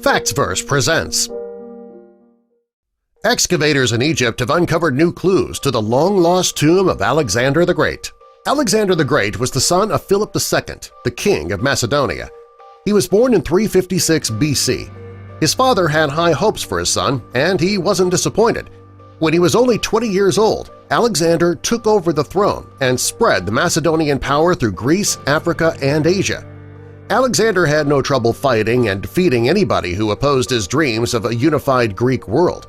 Factsverse presents. Excavators in Egypt have uncovered new clues to the long-lost tomb of Alexander the Great. Alexander the Great was the son of Philip II, the king of Macedonia. He was born in 356 BC. His father had high hopes for his son, and he wasn't disappointed. When he was only 20 years old, Alexander took over the throne and spread the Macedonian power through Greece, Africa, and Asia. Alexander had no trouble fighting and defeating anybody who opposed his dreams of a unified Greek world.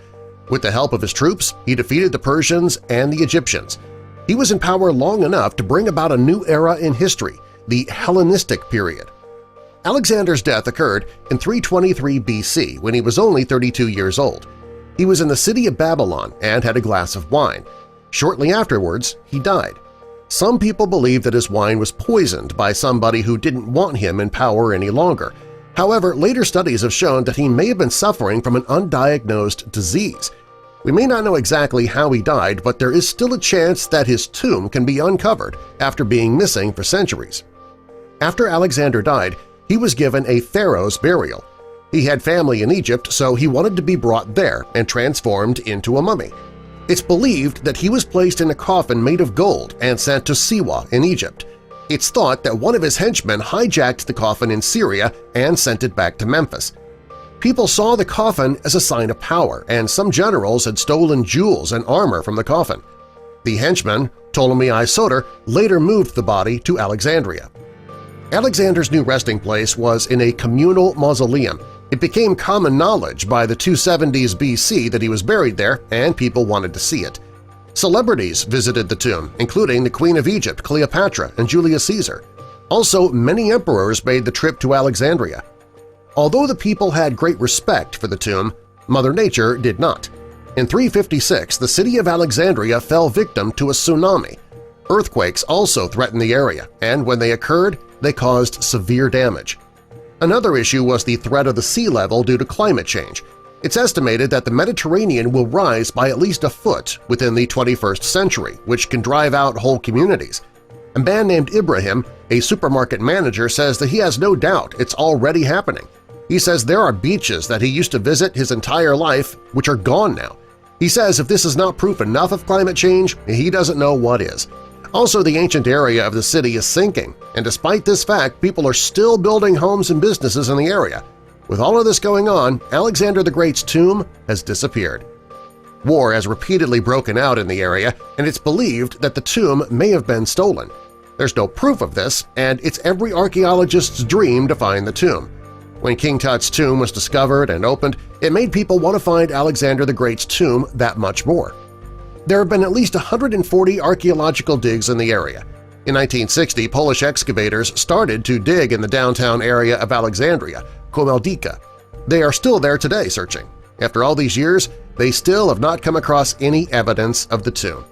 With the help of his troops, he defeated the Persians and the Egyptians. He was in power long enough to bring about a new era in history, the Hellenistic period. Alexander's death occurred in 323 BC when he was only 32 years old. He was in the city of Babylon and had a glass of wine. Shortly afterwards, he died. Some people believe that his wine was poisoned by somebody who didn't want him in power any longer. However, later studies have shown that he may have been suffering from an undiagnosed disease. We may not know exactly how he died, but there is still a chance that his tomb can be uncovered after being missing for centuries. After Alexander died, he was given a pharaoh's burial. He had family in Egypt, so he wanted to be brought there and transformed into a mummy. It's believed that he was placed in a coffin made of gold and sent to Siwa in Egypt. It's thought that one of his henchmen hijacked the coffin in Syria and sent it back to Memphis. People saw the coffin as a sign of power, and some generals had stolen jewels and armor from the coffin. The henchman, Ptolemy I Soter, later moved the body to Alexandria. Alexander's new resting place was in a communal mausoleum. It became common knowledge by the 270s BC that he was buried there, and people wanted to see it. Celebrities visited the tomb, including the Queen of Egypt, Cleopatra, and Julius Caesar. Also, many emperors made the trip to Alexandria. Although the people had great respect for the tomb, Mother Nature did not. In 356, the city of Alexandria fell victim to a tsunami. Earthquakes also threatened the area, and when they occurred, they caused severe damage. Another issue was the threat of the sea level due to climate change. It's estimated that the Mediterranean will rise by at least a foot within the 21st century, which can drive out whole communities. A man named Ibrahim, a supermarket manager, says that he has no doubt it's already happening. He says there are beaches that he used to visit his entire life which are gone now. He says if this is not proof enough of climate change, he doesn't know what is. Also, the ancient area of the city is sinking, and despite this fact, people are still building homes and businesses in the area. With all of this going on, Alexander the Great's tomb has disappeared. War has repeatedly broken out in the area, and it's believed that the tomb may have been stolen. There's no proof of this, and it's every archaeologist's dream to find the tomb. When King Tut's tomb was discovered and opened, it made people want to find Alexander the Great's tomb that much more. There have been at least 140 archaeological digs in the area. In 1960, Polish excavators started to dig in the downtown area of Alexandria, Komeldika. They are still there today searching. After all these years, they still have not come across any evidence of the tomb.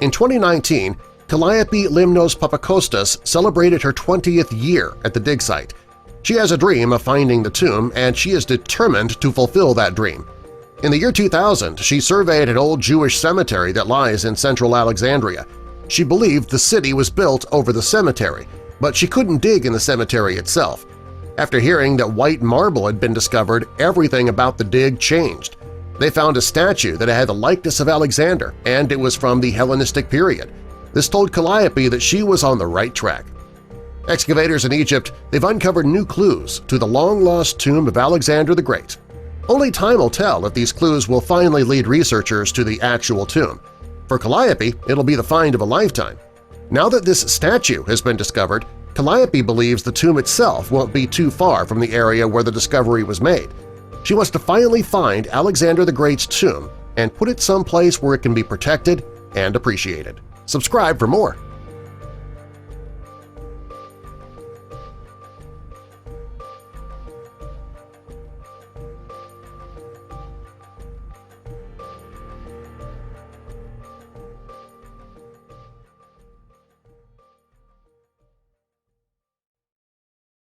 In 2019, Calliope Limnos Papakostas celebrated her 20th year at the dig site. She has a dream of finding the tomb, and she is determined to fulfill that dream. In the year 2000, she surveyed an old Jewish cemetery that lies in central Alexandria. She believed the city was built over the cemetery, but she couldn't dig in the cemetery itself. After hearing that white marble had been discovered, everything about the dig changed. They found a statue that had the likeness of Alexander, and it was from the Hellenistic period. This told Calliope that she was on the right track. Excavators in Egypt, they've uncovered new clues to the long-lost tomb of Alexander the Great. Only time will tell if these clues will finally lead researchers to the actual tomb. For Calliope, it'll be the find of a lifetime. Now that this statue has been discovered, Calliope believes the tomb itself won't be too far from the area where the discovery was made. She wants to finally find Alexander the Great's tomb and put it someplace where it can be protected and appreciated. Subscribe for more.